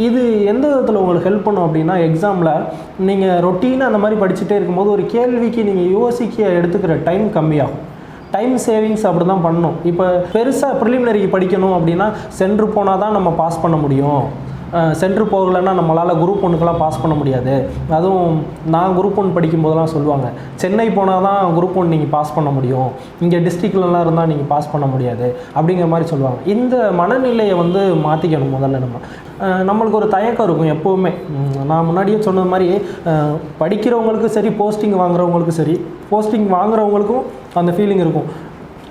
இது எந்த விதத்தில் உங்களுக்கு ஹெல்ப் பண்ணும் அப்படின்னா, எக்ஸாமில் நீங்கள் ரொட்டீனாக அந்த மாதிரி படிச்சுட்டே இருக்கும்போது ஒரு கேள்விக்கு நீங்கள் யோசிக்க எடுத்துக்கிற டைம் கம்மியாகும். டைம் சேவிங்ஸ் அப்படி தான் பண்ணணும். இப்போ பெருசாக ப்ரிலிமினரிக்கு படிக்கணும் அப்படின்னா சென்ட்ரு போனால் தான் நம்ம பாஸ் பண்ண முடியும். சென்ட்ரு போகலைன்னா நம்மளால் குரூப் ஒன்றுக்கெல்லாம் பாஸ் பண்ண முடியாது. அதுவும் நான் குரூப் ஒன் படிக்கும்போதெல்லாம் சொல்லுவாங்க, சென்னை போனால் தான் குரூப் ஒன் நீங்கள் பாஸ் பண்ண முடியும், இங்கே டிஸ்ட்ரிக்ட்லலாம் இருந்தால் நீங்கள் பாஸ் பண்ண முடியாது அப்படிங்கிற மாதிரி சொல்லுவாங்க. இந்த மனநிலையை வந்து மாற்றிக்கணும். முதல்ல நம்மளுக்கு ஒரு தயக்கம் இருக்கும் எப்போவுமே. நான் முன்னாடியே சொன்னது மாதிரி படிக்கிறவங்களுக்கும் சரி, போஸ்டிங் வாங்குறவங்களுக்கும் சரி, போஸ்டிங் வாங்குறவங்களுக்கும் அந்த ஃபீலிங் இருக்கும்.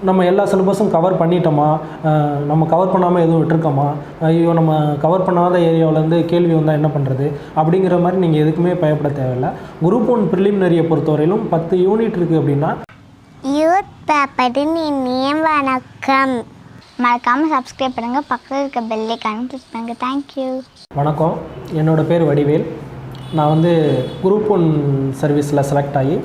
நம்ம எல்லா சிலபஸும் கவர் பண்ணிட்டோமா, நம்ம கவர் பண்ணாமல் எதுவும் விட்டுருக்கோமா, ஐயோ நம்ம கவர் பண்ணாத ஏரியாவிலேருந்து கேள்வி வந்தால் என்ன பண்ணுறது அப்படிங்கிற மாதிரி நீங்கள் எதுக்குமே பயப்பட தேவையில்லை. குரூப் ஒன் ப்ரிலிமினரியை பொறுத்தவரையிலும் 10 யூனிட் இருக்குது அப்படின்னா யூத் பேப்பரின் இனிய வணக்கம். மறக்காமல் சப்ஸ்கிரைப் பண்ணுங்கள், பக்கத்தில் இருக்க பெல் ஐகானை கிளிக் பண்ணுங்கள். தேங்க்யூ. வணக்கம், என்னோடய பேர் வடிவேல். நான் வந்து குரூப் ஒன் சர்வீஸில் செலக்ட் ஆகி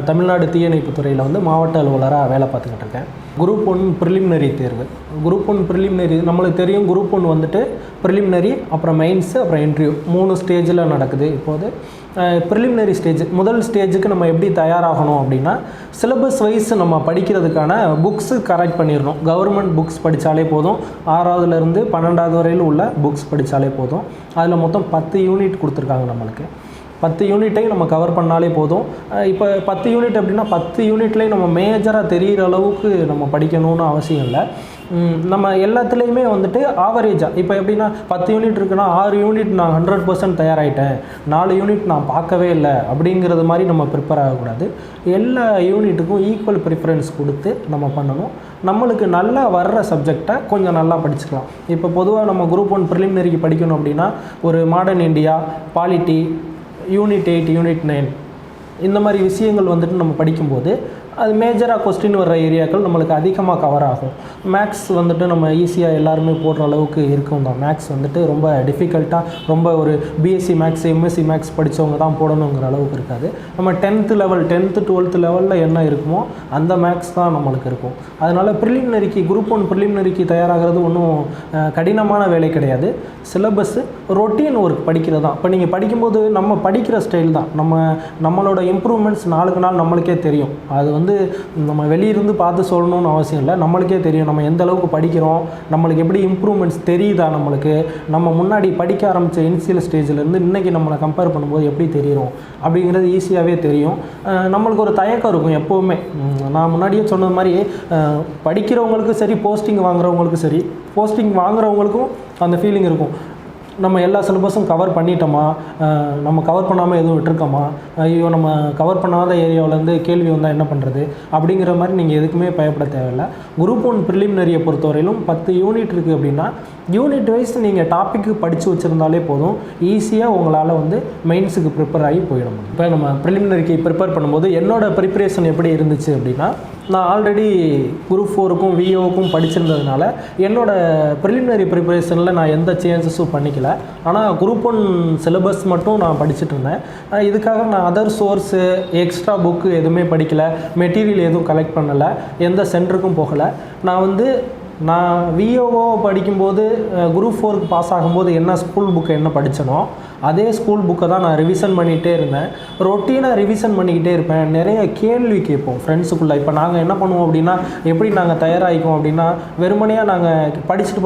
தமிழ்நாடு தீயணைப்பு துறையில் வந்து மாவட்ட அலுவலராக வேலை பார்த்துக்கிட்டு இருக்கேன். குரூப் ஒன் ப்ரிலிமினரி தேர்வு. குரூப் ஒன் ப்ரிலிமினரி நம்மளுக்கு தெரியும். குரூப் ஒன் வந்துட்டு ப்ரிலிமினரி, அப்புறம் மெயின்ஸு, அப்புறம் இன்டர்வியூ 3 ஸ்டேஜில் நடக்குது. இப்போது ப்ரிலிமினரி ஸ்டேஜ், முதல் ஸ்டேஜுக்கு நம்ம எப்படி தயாராகணும் அப்படின்னா, சிலபஸ் வைஸ் நம்ம படிக்கிறதுக்கான புக்ஸு கரெக்ட் பண்ணிடணும். கவர்மெண்ட் புக்ஸ் படித்தாலே போதும். 6வதுலேருந்து 12வது வரையில் உள்ள புக்ஸ் படித்தாலே போதும். அதில் மொத்தம் 10 யூனிட் கொடுத்துருக்காங்க நம்மளுக்கு. 10 யூனிட்டையும் நம்ம கவர் பண்ணாலே போதும். இப்போ 10 யூனிட் அப்படின்னா 10 யூனிட்லேயும் நம்ம மேஜராக தெரிகிற அளவுக்கு நம்ம படிக்கணும்னு அவசியம் இல்லை. நம்ம எல்லாத்துலேயுமே வந்துட்டு ஆவரேஜாக, இப்போ எப்படின்னா 10 யூனிட் இருக்குன்னா 6 யூனிட் நான் 100% தயாராகிட்டேன், 4 யூனிட் நான் பார்க்கவே இல்லை அப்படிங்கிறது மாதிரி நம்ம ப்ரிப்பேர் ஆகக்கூடாது. எல்லா யூனிட்டுக்கும் ஈக்குவல் ப்ரிஃபரன்ஸ் கொடுத்து நம்ம பண்ணணும். நம்மளுக்கு நல்லா வர்ற சப்ஜெக்டை கொஞ்சம் நல்லா படிச்சுக்கலாம். இப்போ பொதுவாக நம்ம குரூப் ஒன் ப்ரிலிமினரிக்கு படிக்கணும் அப்படின்னா ஒரு modern India, polity, unit 8, unit 9 இந்த மாதிரி விஷயங்கள் வந்துட்டு நம்ம படிக்கும்போது அது மேஜராக கொஸ்டின் வர்ற ஏரியாக்கள் நம்மளுக்கு அதிகமாக கவர் ஆகும். மேக்ஸ் வந்துட்டு நம்ம ஈஸியாக எல்லாருமே போடுற அளவுக்கு இருக்கும் தான். மேக்ஸ் வந்துட்டு ரொம்ப டிஃபிகல்ட்டாக, ரொம்ப ஒரு பிஎஸ்சி மேக்ஸ், எம்எஸ்சி மேக்ஸ் படித்தவங்க தான் போடணுங்கிற அளவுக்கு இருக்காது. நம்ம 10th லெவல், 10th 12th லெவலில் என்ன இருக்குமோ அந்த மேக்ஸ் தான் நம்மளுக்கு இருக்கும். அதனால் ப்ரிலிமினரிக்கு, குரூப் ஒன் ப்ரிலிமினரிக்கு தயாராகிறது ஒன்றும் கடினமான வேலை கிடையாது. சிலபஸ்ஸு ரொட்டீன் ஒர்க் படிக்கிறது தான். இப்போ நீங்கள் படிக்கும்போது நம்ம படிக்கிற ஸ்டைல் தான், நம்மளோட இம்ப்ரூவ்மெண்ட்ஸ் நாளுக்கு நாள் நம்மளுக்கே தெரியும். அது வந்து நம்ம வெளியிருந்து பார்த்து சொல்லணும்னு அவசியம் இல்லை, நம்மளுக்கே தெரியும் நம்ம எந்த அளவுக்கு படிக்கிறோம், நம்மளுக்கு எப்படி இம்ப்ரூவ்மெண்ட்ஸ் தெரியுதா, நம்மளுக்கு நம்ம முன்னாடி படிக்க ஆரம்பித்த இனிஷியல் ஸ்டேஜிலேருந்து இன்றைக்கி நம்மளை கம்பேர் பண்ணும்போது எப்படி தெரியும் அப்படிங்கிறது ஈஸியாகவே தெரியும். நம்மளுக்கு ஒரு தயக்கம் இருக்கும் எப்போவுமே. நான் முன்னாடியே சொன்னது மாதிரி படிக்கிறவங்களுக்கும் சரி, போஸ்டிங் வாங்குறவங்களுக்கும் சரி, போஸ்டிங் வாங்குறவங்களுக்கும் அந்த ஃபீலிங் இருக்கும். நம்ம எல்லா சிலபஸும் கவர் பண்ணிட்டோமா, நம்ம கவர் பண்ணாமல் எதுவும் விட்டுருக்கோமா, ஐயோ நம்ம கவர் பண்ணாத ஏரியாவிலேருந்து கேள்வி வந்தால் என்ன பண்ணுறது அப்படிங்கிற மாதிரி நீங்கள் எதுக்குமே பயப்பட தேவையில்லை. குரூப் ஒன் ப்ரிலிமினரியை பொறுத்தவரையிலும் 10 யூனிட் இருக்குது அப்படின்னா யூனிட் வைஸ் நீங்கள் டாப்பிக்கு படித்து வச்சுருந்தாலே போதும். ஈஸியாக உங்களால் வந்து மெயின்ஸுக்கு ப்ரிப்பேர் ஆகி போயிட முடியும். இப்போ நம்ம ப்ரிலிமினரிக்கு ப்ரிப்பேர் பண்ணும்போது என்னோடய ப்ரிப்பரேஷன் எப்படி இருந்துச்சு அப்படின்னா, நான் ஆல்ரெடி குரூப் 4க்கும் விஓவுக்கும் படிச்சிருந்ததுனால என்னோடய ப்ரிலிமினரி ப்ரிப்பரேஷனில் நான் எந்த சேஞ்சஸும் பண்ணிக்கல. ஆனால் குரூப் ஒன் சிலபஸ் மட்டும் நான் படிச்சுட்டு இருந்தேன். இதுக்காக நான் அதர் சோர்ஸு, எக்ஸ்ட்ரா புக்கு எதுவுமே படிக்கலை, மெட்டீரியல் எதுவும் கலெக்ட் பண்ணலை, எந்த சென்டருக்கும் போகலை. நான் விஓஓ படிக்கும்போது குரூப் 4க்கு பாஸ் ஆகும்போது என்ன ஸ்கூல் புக்கு என்ன படித்தனோ அதே ஸ்கூல் புக்கை தான் நான் ரிவிஷன் பண்ணிகிட்டே இருந்தேன். ரொட்டீனாக ரிவிஷன் பண்ணிக்கிட்டே இருப்பேன். நிறைய கேள்வி கேட்போம் ஃப்ரெண்ட்ஸுக்குள்ளே. இப்போ நாங்கள் என்ன பண்ணுவோம் அப்படின்னா, எப்படி நாங்கள் தயாராகிக்குவோம் அப்படின்னா, வெறுமனையாக நாங்கள் படிச்சுட்டேன்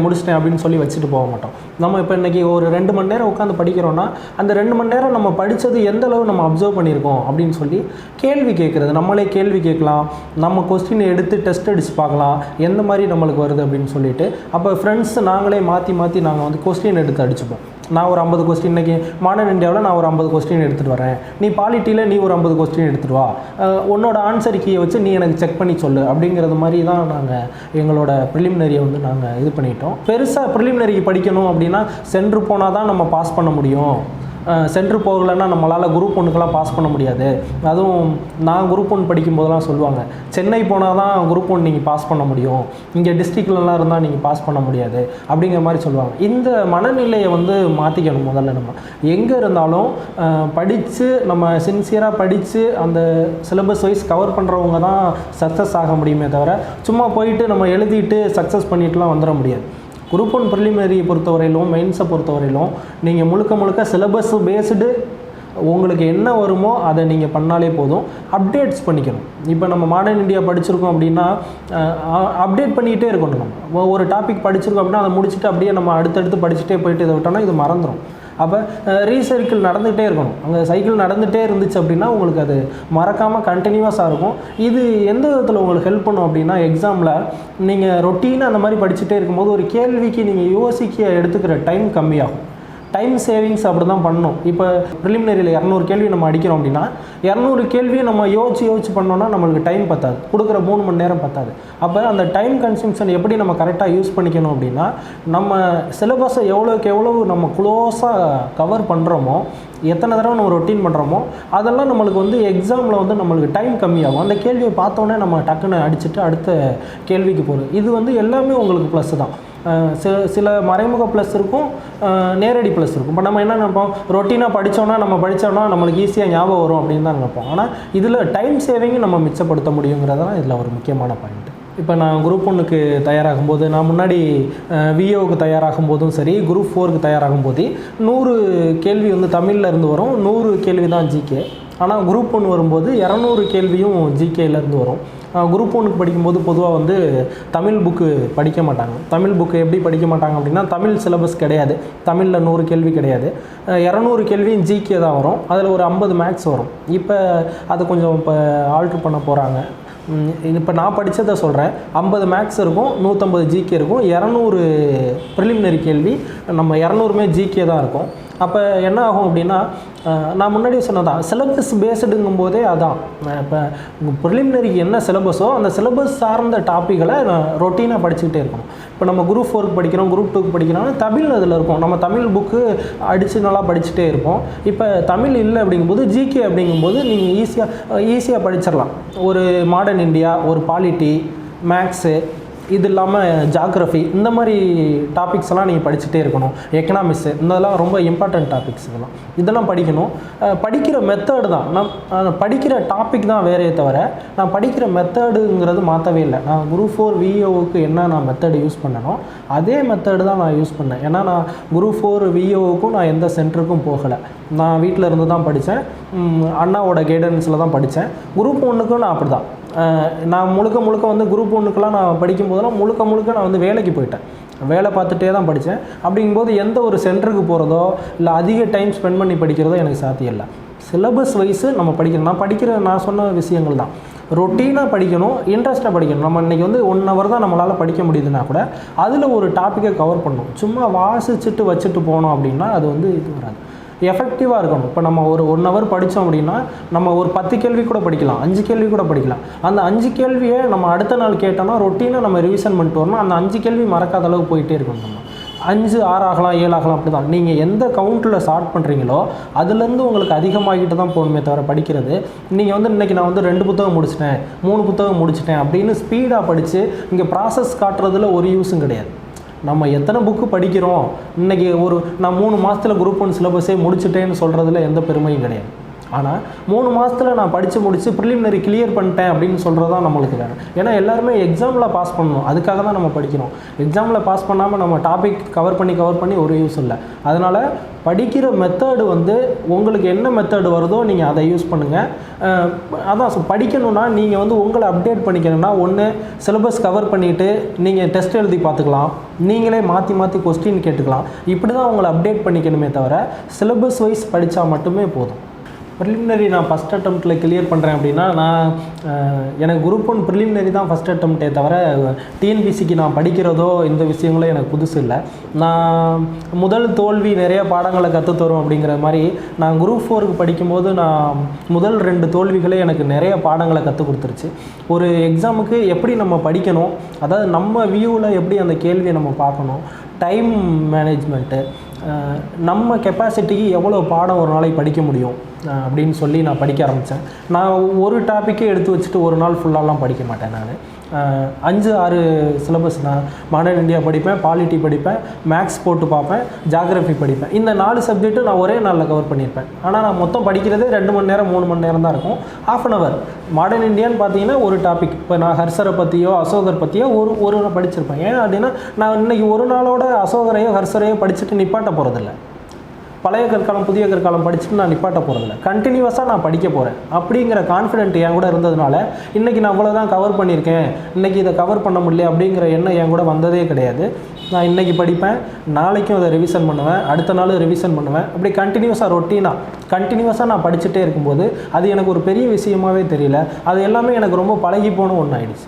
முடிச்சிட்டேன் அப்படின்னு சொல்லி வச்சுட்டு போக மாட்டோம். நம்ம இப்போ இன்றைக்கி ஒரு 2 மணி நேரம் உட்காந்து படிக்கிறோன்னா அந்த 2 மணி நேரம் நம்ம படித்தது எந்த அளவு நம்ம அப்சர்வ் பண்ணியிருக்கோம் அப்படின்னு சொல்லி கேள்வி கேட்குறது. நம்மளே கேள்வி கேட்கலாம், நம்ம கொஸ்டினை எடுத்து டெஸ்ட் அடித்து பார்க்கலாம் எந்த மாதிரி நம்மளுக்கு வருது அப்படின்னு சொல்லிட்டு. அப்போ ஃப்ரெண்ட்ஸ் நாங்களே மாற்றி நாங்கள் வந்து கொஸ்டின் எடுத்து அடிச்சுப்போம். நான் ஒரு 50 கொஸ்டின், இன்றைக்கி மாடர்ன் இந்தியாவில் நான் ஒரு 50 கொஸ்டின் எடுத்துகிட்டு வரேன், நீ பாலிட்டியில் நீ ஒரு 50 கொஸ்டின் எடுத்துகிட்டு வா, உன்னோட ஆன்சர் கீயை வச்சு நீ எனக்கு செக் பண்ணி சொல்லு அப்படிங்கிறது மாதிரி தான் நாங்கள் எங்களோட ப்ரிலிமினரியை வந்து நாங்கள் இது பண்ணிட்டோம். பெருசாக ப்ரிலிமினரிக்கு படிக்கணும் அப்படின்னா சென்ட்ரு போனால் தான் நம்ம பாஸ் பண்ண முடியும், சென்ட்ரு போகலைன்னா நம்மளால் குரூப் ஒன்றுக்கெல்லாம் பாஸ் பண்ண முடியாது. அதுவும் நான் குரூப் ஒன் படிக்கும்போதெல்லாம் சொல்லுவாங்க, சென்னை போனால் தான் குரூப் ஒன் நீங்கள் பாஸ் பண்ண முடியும், இங்கே டிஸ்ட்ரிக்ட்லலாம் இருந்தால் நீங்கள் பாஸ் பண்ண முடியாது அப்படிங்கிற மாதிரி சொல்லுவாங்க. இந்த மனநிலையை வந்து மாற்றிக்கணும். முதல்ல நம்ம எங்கே இருந்தாலும் படித்து, நம்ம சின்சியராக படித்து அந்த சிலபஸ் வைஸ் கவர் பண்ணுறவங்க தான் சக்ஸஸ் ஆக முடியுமே தவிர, சும்மா போயிட்டு நம்ம எழுதிட்டு சக்ஸஸ் பண்ணிட்டுலாம் வந்துட முடியாது. குரூப் ஒன் ப்ரிலிமினரியை பொறுத்தவரையிலும் மெயின்ஸை பொறுத்தவரையிலும் நீங்கள் முழுக்க முழுக்க சிலபஸ் பேஸ்டு உங்களுக்கு என்ன வருமோ அதை நீங்கள் பண்ணாலே போதும். அப்டேட்ஸ் பண்ணிக்கணும். இப்போ நம்ம மாடர்ன் இந்தியா படிச்சிருக்கோம் அப்படின்னா அப்டேட் பண்ணிக்கிட்டே இருக்கணும். நம்ம ஒரு டாபிக் படிச்சிருக்கோம் அப்படின்னா அதை முடிச்சுட்டு அப்படியே நம்ம அடுத்தடுத்து படிச்சுட்டே போயிட்டு இதை விட்டோம்னா இது மறந்துடும். அப்போ ரீசைக்கிள் நடந்துகிட்டே இருக்கணும். அங்கே சைக்கிள் நடந்துகிட்டே இருந்துச்சு அப்படின்னா உங்களுக்கு அது மறக்காமல் கண்டினியூஸாக இருக்கும். இது எந்த விதத்தில் உங்களுக்கு ஹெல்ப் பண்ணும் அப்படின்னா, எக்ஸாமில் நீங்கள் ரொட்டீனாக அந்த மாதிரி படிச்சுட்டே இருக்கும்போது ஒரு கேள்விக்கு நீங்கள் யோசிக்க எடுத்துக்கிற டைம் கம்மியாகும். டைம் சேவிங்ஸ் அப்படி தான் பண்ணணும். இப்போ ப்ரிலிமினரியில் 200 கேள்வி நம்ம அடிக்கிறோம் அப்படின்னா 200 கேள்வியை நம்ம யோசிச்சு பண்ணோன்னா நம்மளுக்கு டைம் பத்தாது, கொடுக்குற 3 மணி நேரம் பத்தாது. அப்போ அந்த டைம் கன்சம்ஷன் எப்படி நம்ம கரெக்டாக யூஸ் பண்ணிக்கணும் அப்படின்னா, நம்ம சிலபஸை எவ்வளோக்கு எவ்வளோ நம்ம க்ளோஸாக கவர் பண்ணுறோமோ, எத்தனை தடவை நம்ம ரொட்டீன் பண்ணுறோமோ அதெல்லாம் நம்மளுக்கு வந்து எக்ஸாமில் வந்து நம்மளுக்கு டைம் கம்மியாகும். அந்த கேள்வியை பார்த்தோன்னே நம்ம டக்குன்னு அடிச்சுட்டு அடுத்த கேள்விக்கு போகிறது. இது வந்து எல்லாமே உங்களுக்கு ப்ளஸ் தான். சில மறைமுக ப்ளஸ் இருக்கும், நேரடி ப்ளஸ் இருக்கும். இப்போ நம்ம என்ன நினைப்போம், ரொட்டீனாக படித்தோன்னா நம்மளுக்கு ஈஸியாக ஞாபகம் வரும் அப்படின்னு தான் நினைப்போம். ஆனால் இதில் டைம் சேவிங்கும் நம்ம மிச்சப்படுத்த முடியுங்கிறதான் இதில் ஒரு முக்கியமான பாயிண்ட். இப்போ நான் குரூப் 1க்கு தயாராகும்போது, நான் முன்னாடி விஓவுக்கு தயாராகும் போதும் சரி, குரூப் 4க்கு தயாராகும் போது 100 கேள்வி வந்து தமிழில் இருந்து வரும், 100 கேள்வி தான் ஜிகே. ஆனால் குரூப் 1 வரும்போது 200 கேள்வியும் ஜிகேலேருந்து வரும். குரூப் 1க்கு படிக்கும்போது பொதுவாக வந்து தமிழ் புக்கு படிக்க மாட்டாங்க. தமிழ் புக்கு எப்படி படிக்க மாட்டாங்க அப்படின்னா, தமிழ் சிலபஸ் கிடையாது, தமிழில் 100 கேள்வி கிடையாது, 200 கேள்வியும் ஜிகே தான் வரும். அதில் ஒரு 50 மேக்ஸ் வரும். இப்போ அதை கொஞ்சம் இப்போ ஆல்ட்ரு பண்ண போகிறாங்க. இப்போ நான் படித்ததை சொல்கிறேன். 50 மேக்ஸ் இருக்கும், 150 ஜிகே இருக்கும், 200 ப்ரிலிமினரி கேள்வி, நம்ம 200மே ஜிகே தான் இருக்கும். அப்போ என்ன ஆகும் அப்படின்னா, நான் முன்னாடியே சொன்னதான் சிலபஸ் பேஸ்டுங்கும் போதே அதான். இப்போ ப்ரிலிமினரிக்கு என்ன சிலபஸோ அந்த சிலபஸ் சார்ந்த டாப்பிக்களை நான் ரொட்டீனாக படிச்சுக்கிட்டே இருக்கணும். இப்போ நம்ம குரூப் 4க்கு படிக்கிறோம், குரூப் 2க்கு படிக்கிறோம்னா தமிழ் அதில் இருக்கும். நம்ம தமிழ் புக்கு அடித்து நல்லா படிச்சுட்டே இருப்போம். இப்போ தமிழ் இல்லை அப்படிங்கும்போது ஜிகே அப்படிங்கும்போது நீங்கள் ஈஸியாக படிச்சிடலாம். ஒரு மாடர்ன் இந்தியா, ஒரு பாலிட்டி, மேக்ஸு, இது இல்லாமல் ஜாகிரஃபி, இந்த மாதிரி டாபிக்ஸ் எல்லாம் நீங்கள் படிச்சுட்டே இருக்கணும். எக்கனாமிக்ஸு, இதெல்லாம் ரொம்ப இம்பார்ட்டன்ட் டாபிக்ஸ். இதெல்லாம் படிக்கணும். படிக்கிற மெத்தடு தான், நான் படிக்கிற டாபிக் தான் வேறே தவிர நான் படிக்கிற மெத்தடுங்கிறது மாற்றவே இல்லை. நான் குரூப் 4 விஓவுக்கு என்ன நான் மெத்தடு யூஸ் பண்ணனோ அதே மெத்தடு தான் நான் யூஸ் பண்ணேன். ஏன்னா நான் குரூப் 4 விஓவுக்கும் நான் எந்த சென்டருக்கும் போகலை, நான் வீட்டில் இருந்து தான் படித்தேன், அண்ணாவோட கைடன்ஸில் தான் படித்தேன். குரூப் 1க்கும் நான் அப்படி தான். நான் முழுக்க வந்து குரூப் 1க்குலாம் நான் படிக்கும்போதெல்லாம் முழுக்க நான் வந்து வேலைக்கு போயிட்டேன், வேலை பார்த்துட்டே தான் படித்தேன். அப்படிங்கும்போது எந்த ஒரு சென்டருக்கு போகிறதோ இல்லை அதிக டைம் ஸ்பெண்ட் பண்ணி படிக்கிறதோ எனக்கு சாத்தியம் இல்லை. சிலபஸ் வைஸு நம்ம படிக்கணும். நான் சொன்ன விஷயங்கள் தான். ரொட்டீனாக படிக்கணும், இன்ட்ரெஸ்ட்டாக படிக்கணும். நம்ம இன்றைக்கி வந்து 1 hour தான் நம்மளால் படிக்க முடியுதுன்னா கூட அதில் ஒரு டாப்பிக்கை கவர் பண்ணணும். சும்மா வாசிச்சுட்டு வச்சுட்டு போனோம் அப்படின்னா அது வந்து இது வராது, எஃபெக்டிவாக இருக்கணும். இப்போ நம்ம ஒரு 1 hour படித்தோம் அப்படின்னா நம்ம ஒரு 10 கேள்வி கூட படிக்கலாம், 5 கேள்வி கூட படிக்கலாம். அந்த 5 கேள்வியை நம்ம அடுத்த நாள் கேட்டோம்னா ரொட்டீனாக நம்ம ரிவிஷன் பண்ணிட்டு வரணும். அந்த 5 கேள்வி மறக்காத அளவுக்கு போயிட்டே இருக்கணும். நம்ம 5, 6 ஆகலாம், 7 ஆகலாம், அப்படி தான். நீங்கள் எந்த கவுண்ட்டில் ஸ்டார்ட் பண்ணுறீங்களோ அதுலேருந்து உங்களுக்கு அதிகமாகிட்டு தான் போகணுமே தவிர படிக்கிறது. நீங்கள் வந்து இன்றைக்கி நான் வந்து 2 புத்தகம் முடிச்சிட்டேன், 3 புத்தகம் முடிச்சிட்டேன் அப்படின்னு ஸ்பீடாக படித்து இங்கே ப்ராசஸ் காட்டுறதுல ஒரு யூஸும் கிடையாது. நம்ம எத்தனை புக்கு படிக்கிறோம், இன்றைக்கி நான் 3 மாதத்தில் குரூப் 1 சிலபஸே முடிச்சுட்டேன்னு சொல்கிறதுல எந்த பெருமையும் கிடையாது. ஆனால் 3 மாதத்தில் நான் படித்து முடித்து ப்ரிலிமினரி கிளியர் பண்ணிட்டேன் அப்படின்னு சொல்கிறது தான் நம்மளுக்கு வேணும். ஏன்னா எல்லாருமே எக்ஸாமில் பாஸ் பண்ணணும், அதுக்காக தான் நம்ம படிக்கிறோம். எக்ஸாமில் பாஸ் பண்ணாமல் நம்ம டாபிக் கவர் பண்ணி ஒரு யூஸ் இல்லை. அதனால் படிக்கிற மெத்தடு வந்து உங்களுக்கு என்ன மெத்தடு வருதோ நீங்கள் அதை யூஸ் பண்ணுங்கள். அதான் படிக்கணுன்னா நீங்கள் வந்து உங்களை அப்டேட் பண்ணிக்கணும்னா, ஒன்று சிலபஸ் கவர் பண்ணிவிட்டு நீங்கள் டெஸ்ட் எழுதி பார்த்துக்கலாம், நீங்களே மாற்றி கொஸ்டின் கேட்டுக்கலாம். இப்படி தான் உங்களை அப்டேட் பண்ணிக்கணுமே தவிர சிலபஸ் வைஸ் படித்தா மட்டுமே போதும். ப்ரிலிமினரி நான் ஃபஸ்ட் அட்டெம்ப்ட்டில் கிளியர் பண்ணுறேன் அப்படின்னா, எனக்கு குரூப் 1 ப்ரிலிமினரி தான் ஃபஸ்ட் அட்டெம்ப்டே தவிர டிஎன்பிசிக்கு நான் படிக்கிறதோ இந்த விஷயங்களோ எனக்கு புதுசு இல்லை. நான் முதல் தோல்வி நிறைய பாடங்களை கற்றுத்தரும் அப்படிங்கிற மாதிரி நான் குரூப் 4க்கு படிக்கும்போது நான் முதல் 2 தோல்விகளே எனக்கு நிறைய பாடங்களை கற்றுக் கொடுத்துருச்சு. ஒரு எக்ஸாமுக்கு எப்படி நம்ம படிக்கணும், அதாவது நம்ம வியூவில் எப்படி அந்த கேள்வியை நம்ம பார்க்கணும், டைம் மேனேஜ்மெண்ட்டு, நம்ம கெப்பாசிட்டிக்கு எவ்வளோ பாடம் ஒரு நாளைக்கு படிக்க முடியும், அப்படின்னு சொல்லி நான் படிக்க ஆரம்பித்தேன். நான் ஒரு டாப்பிக்கே எடுத்து வச்சுட்டு ஒரு நாள் ஃபுல்லாலாம் படிக்க மாட்டேன். நான் 5-6 சிலபஸ் நான் மாடர்ன் இந்தியா படிப்பேன், பாலிட்டி படிப்பேன், மேக்ஸ் போட்டு பார்ப்பேன், ஜாகிரஃபி படிப்பேன். இந்த 4 சப்ஜெக்ட்டும் நான் ஒரே நாளில் கவர் பண்ணியிருப்பேன். ஆனால் நான் மொத்தம் படிக்கிறதே 2 மணி நேரம் 3 மணி நேரம் தான் இருக்கும். ½ அன் ஹவர். மாடர்ன் இந்தியான்னு பார்த்தீங்கன்னா ஒரு டாபிக், இப்போ நான் ஹர்ஷரை பற்றியோ அசோகர் பற்றியோ ஒரு படிச்சிருப்பேன். ஏன் அப்படின்னா நான் இன்றைக்கி ஒரு நாளோட அசோகரையோ ஹர்ஷரையோ படிச்சுட்டு நிப்பாட்ட போகிறதில்ல. பழைய கற்காலம் புதிய கற்காலம் படிச்சுட்டு நான் நிப்பாட்ட போகிறதில்ல, கண்டினியூஸாக நான் படிக்க போகிறேன். அப்படிங்கிற கான்ஃபிடென்ட் என் கூட இருந்ததுனால இன்றைக்கி நான் அவ்வளோதான் கவர் பண்ணியிருக்கேன், இன்றைக்கி இதை கவர் பண்ண முடியல அப்படிங்கிற எண்ணம் என் கூட வந்ததே கிடையாது. நான் இன்றைக்கி படிப்பேன், நாளைக்கும் அதை ரிவிஷன் பண்ணுவேன், அடுத்த நாள் ரிவிஷன் பண்ணுவேன். அப்படி கண்டினியூஸாக நான் படிச்சுட்டே இருக்கும்போது அது எனக்கு ஒரு பெரிய விஷயமாகவே தெரியல. அது எல்லாமே எனக்கு ரொம்ப பழகி போன ஒன்று ஆயிடுச்சு.